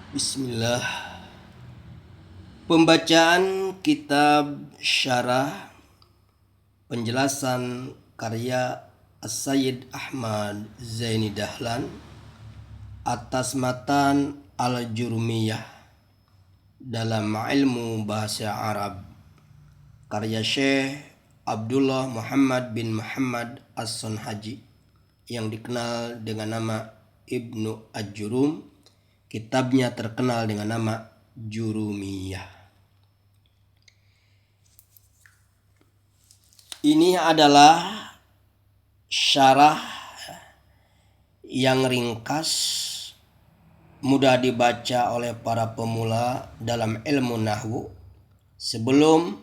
Bismillah. Pembacaan kitab syarah penjelasan karya As-Sayyid Ahmad Zaini Dahlan atas matan Al-Jurmiyah dalam ilmu bahasa Arab karya Syekh Abdullah Muhammad bin Muhammad As-Sunhaji yang dikenal dengan nama Ibnu Aj-Jurum. Kitabnya terkenal dengan nama Jurumiyah. Ini adalah syarah yang ringkas, mudah dibaca oleh para pemula dalam ilmu nahwu sebelum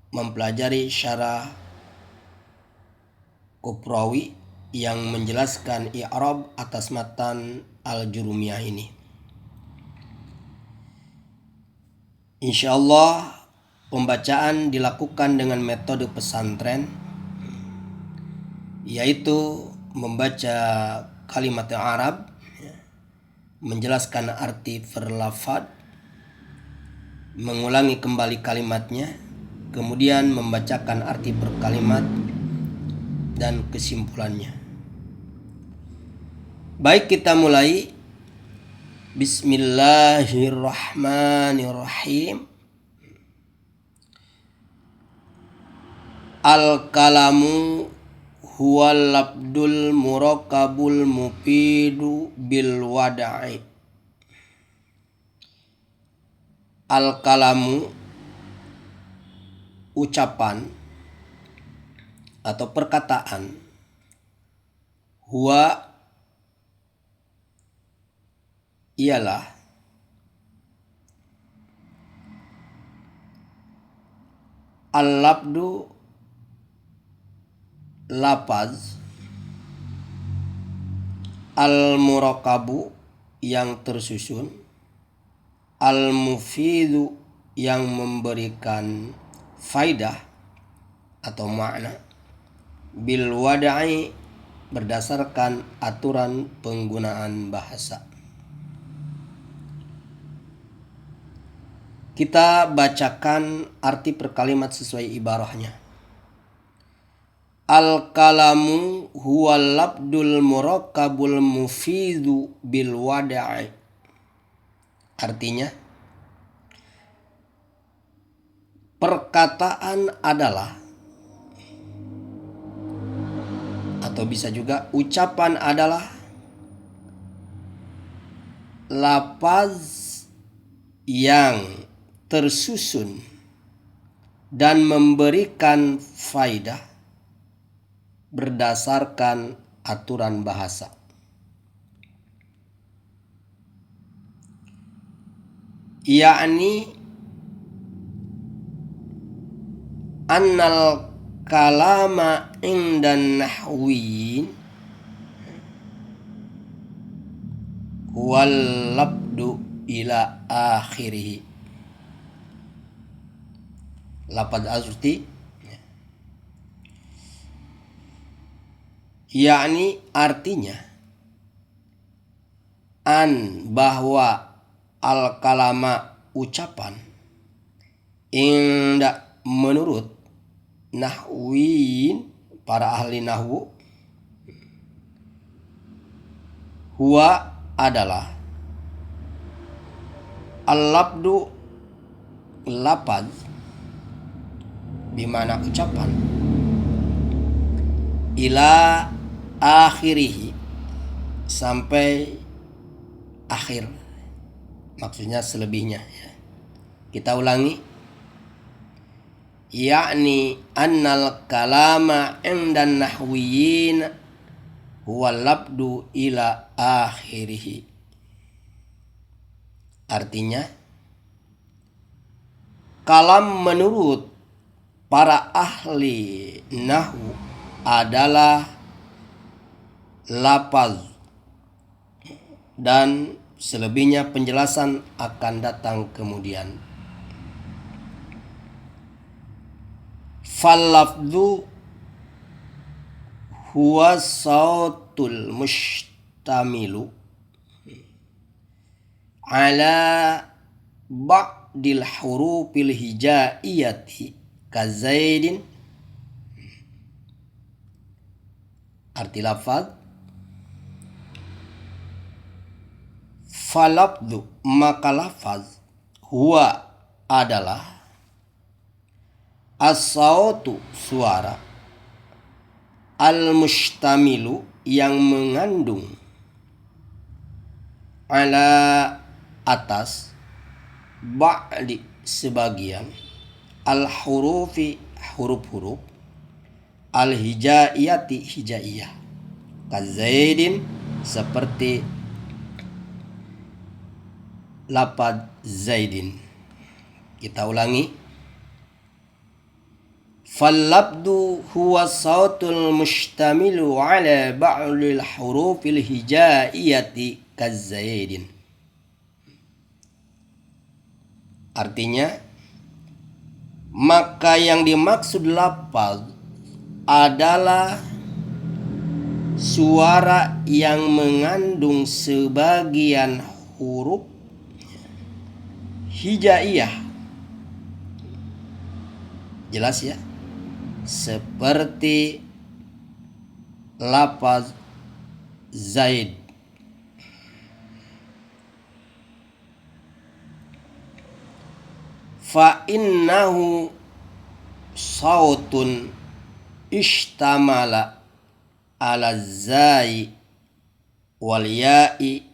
mempelajari syarah Kuprawi yang menjelaskan i'rab atas matan Al-Jurumiyah ini. Insyaallah pembacaan dilakukan dengan metode pesantren, yaitu membaca kalimat Arab, menjelaskan arti verlafad, mengulangi kembali kalimatnya, kemudian membacakan arti per kalimat dan kesimpulannya. Baik, kita mulai. Bismillahirrahmanirrahim. Al-kalamu huwal labdul murakkabul mufidu bil wada'i. Al-kalamu ucapan atau perkataan, huwa ialah al-labdu lapaz, al-murakkabu yang tersusun, al-mufidu yang memberikan faidah atau makna, bil wada'i berdasarkan aturan penggunaan bahasa. Kita bacakan arti per kalimat sesuai ibarahnya. Al-kalamu huwal labdul murakkabul mufidu bil wada'i. Artinya, perkataan adalah, atau bisa juga ucapan adalah, lafaz yang tersusun dan memberikan faidah berdasarkan aturan bahasa. Yakni annal kalama indan nahwiyin wal labdu ila akhirih. Lafaz azurti yakni artinya bahwa al-kalama ucapan inda menurut nahwiyin para ahli nahwu, huwa adalah al-labdu lapaz, dimana ucapan, ila akhirih sampai akhir, maksudnya selebihnya. Kita ulangi, yakni annal kalama indan nahwiyin huwa labdu ila akhirih. Artinya, kalam menurut para ahli nahwu adalah lafaz dan selebihnya penjelasan akan datang kemudian. Fal lafzu huwa sautul mustamilu ala ba'dil hurufil hijaiyati kazaidin. Arti lafaz, falafdu maka lafaz, huwa adalah, as-sautu suara, al-mustamilu yang mengandung, ala atas, ba'di sebagian, al-hurufi huruf-huruf, al-hijaiyati hijaiyah, kazaidin seperti lapad zaidin. Kita ulangi. Fallabdu huwa sautul mustamilu ala ba'lil hurufil hijaiyati kazaidin. Artinya, maka yang dimaksud lafaz adalah suara yang mengandung sebagian huruf hijaiyah. Jelas ya? Seperti lafaz Zaid. Fa innahu sautun ishtamala ala zai wal ya'i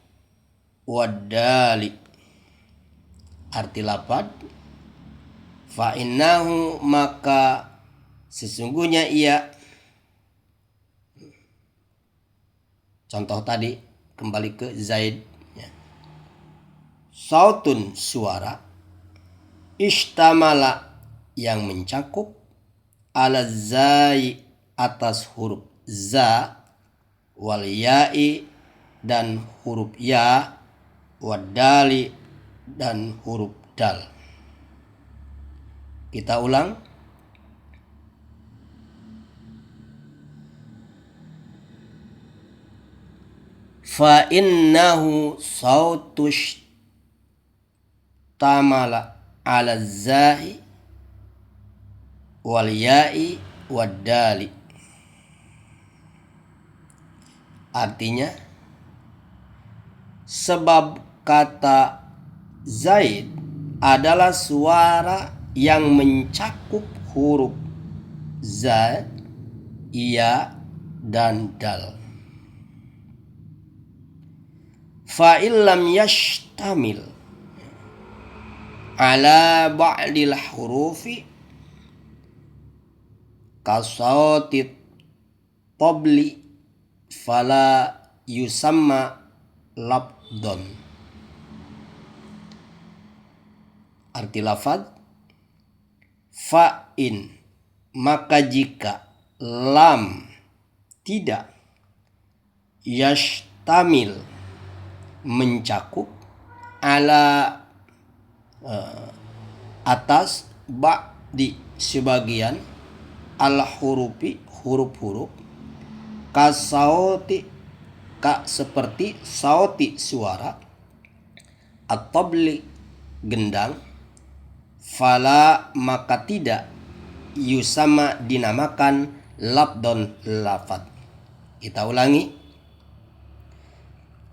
wad dali. Arti lafaz, fa innahu maka sesungguhnya ia. Contoh tadi kembali ke Zaid ya. Sautun suara, ishtamala yang mencakup, ala zai atas huruf za, wal ya'i dan huruf ya, wadali dan huruf dal. Kita ulang. Fa innahu sautush tamala ala zai wal ya'i wadali. Artinya, sebab kata Zaid adalah suara yang mencakup huruf za, ya, dan dal. Fa illam yashtamil ala ba'dil hurufi kasautit tabli fala yusamma labdon. Arti lafaz, fa'in maka jika lam tidak, yashtamil mencakup, ala atas, ba'di sebagian, al hurufi huruf-huruf, kasauti ka seperti, sauti suara, at-tabli gendang, fala maka tidak, yusama dinamakan, labdon lafad. Kita ulangi.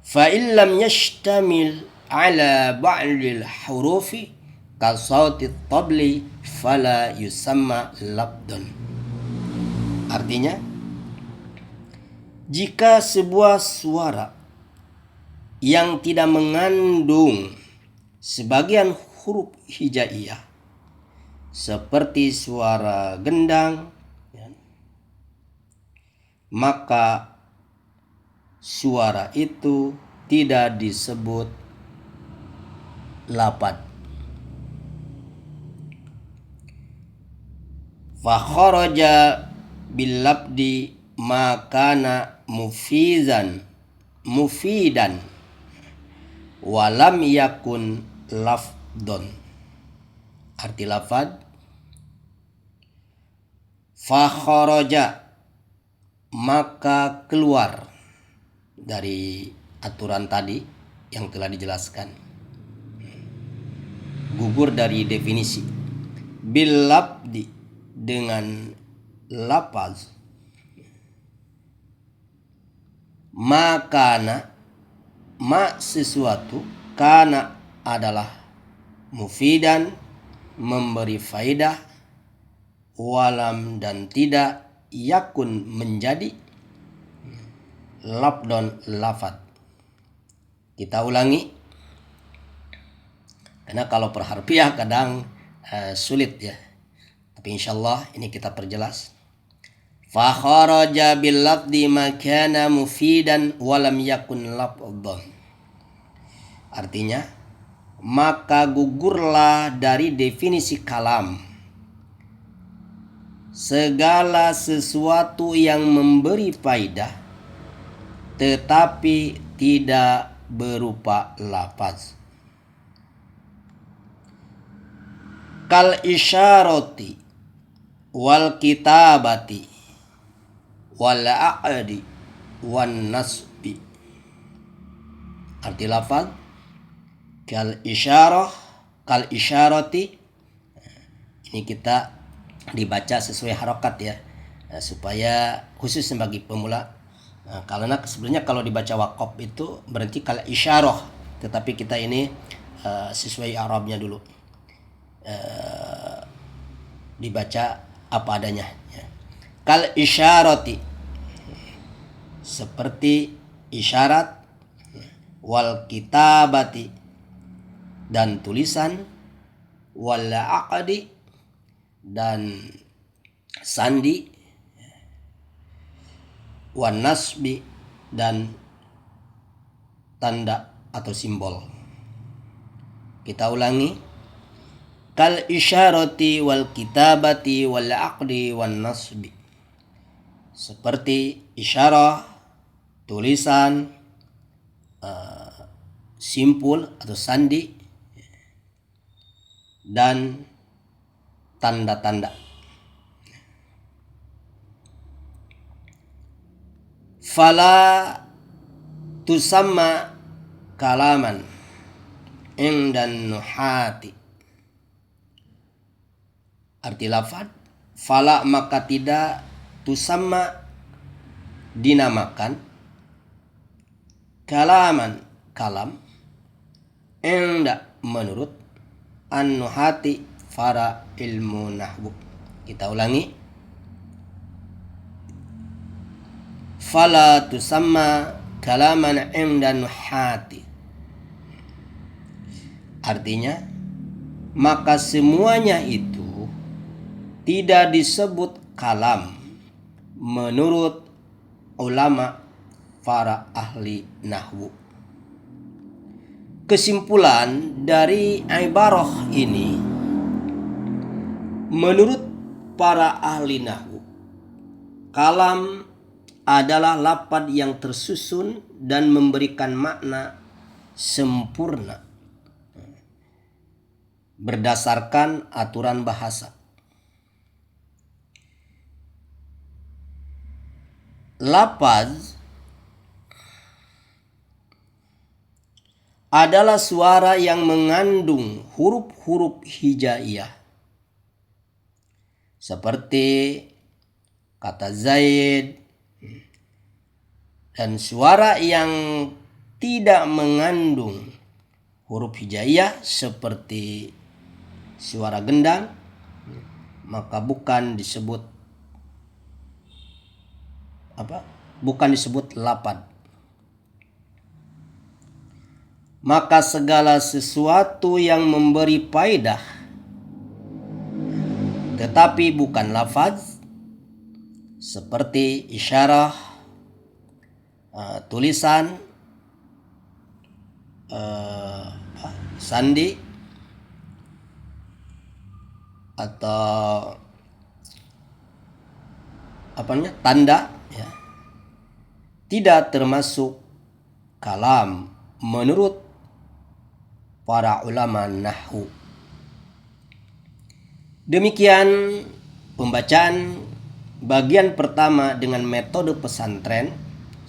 Fa illam yashtamil ala ba'dil hurufi ka sauti tabli fala yusamma labdon. Artinya, jika sebuah suara yang tidak mengandung sebagian huruf hijaiyah seperti suara gendang ya, maka suara itu tidak disebut lapad. Fa kharaja bil labdi makana mufidan walam yakun lafdon. Arti lafad, fa kharaja maka keluar dari aturan tadi yang telah dijelaskan. gugur dari definisi. Bil labdi, dengan lapaz. Makana, ma sesuatu, kana adalah mufidan, memberi faidah, walam dan tidak, yakun menjadi, labdon lafad. Kita ulangi, karena kalau per harfiah kadang sulit ya, tapi insyaallah ini kita perjelas. Fa kharaja bil lafdi makana mufidan walam yakun labdon. Artinya, maka gugurlah dari definisi kalam segala sesuatu yang memberi faidah tetapi tidak berupa lafaz. Kal isyarati wal kitabati wal aqdi wan nasbi. Arti lafaz kal isyarati, ini kita dibaca sesuai harokat ya, supaya khusus bagi pemula. Karena sebenarnya kalau dibaca waqaf itu berarti kal isyarah, tetapi kita ini sesuai Arabnya dulu, dibaca apa adanya ya. Kal isyarati, seperti isyarat, wal kitabati dan tulisan, wal aqdi dan sandi, wan nasbi dan tanda atau simbol. Kita ulangi, kal isyarati wal kitabati wal aqdi wan nasbi, seperti isyarah, tulisan, simpul atau sandi, dan tanda-tanda. Fala tusamma kalaman indan nuhati. Arti lafaz fala, maka tidak, tusamma dinamakan, kalaman kalam, inda menurut, an-nuhati para ilmu nahwu. Kita ulangi, fala tusamma kalaman inda nuhati. Artinya, maka semuanya itu tidak disebut kalam menurut ulama para ahli nahwu. Kesimpulan dari ibarah ini, menurut para ahli nahwu, kalam adalah lafaz yang tersusun dan memberikan makna sempurna berdasarkan aturan bahasa. Lafaz adalah suara yang mengandung huruf-huruf hijaiyah, seperti kata Zaid, dan suara yang tidak mengandung huruf hijaiyah seperti suara gendang, maka bukan disebut lafaz. Maka segala sesuatu yang memberi faedah tetapi bukan lafaz, seperti isyarah, tulisan, sandi, atau tanda ya, tidak termasuk kalam menurut para ulama nahwu. Demikian pembacaan bagian pertama dengan metode pesantren.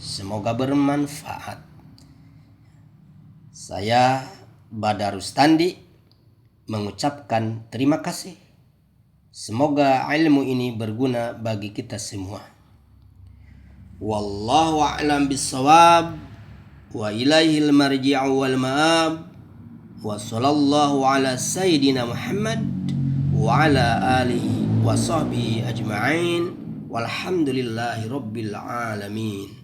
Semoga bermanfaat. Saya Badar Rustandi mengucapkan terima kasih. Semoga ilmu ini berguna bagi kita semua. Wallahu a'lam bissawab. Wa ilaihil marji'u wal ma'ab. Wa sallallahu ala sayyidina Muhammad wa ala alihi wa sahbihi ajma'in. Walhamdulillahi rabbil alamin.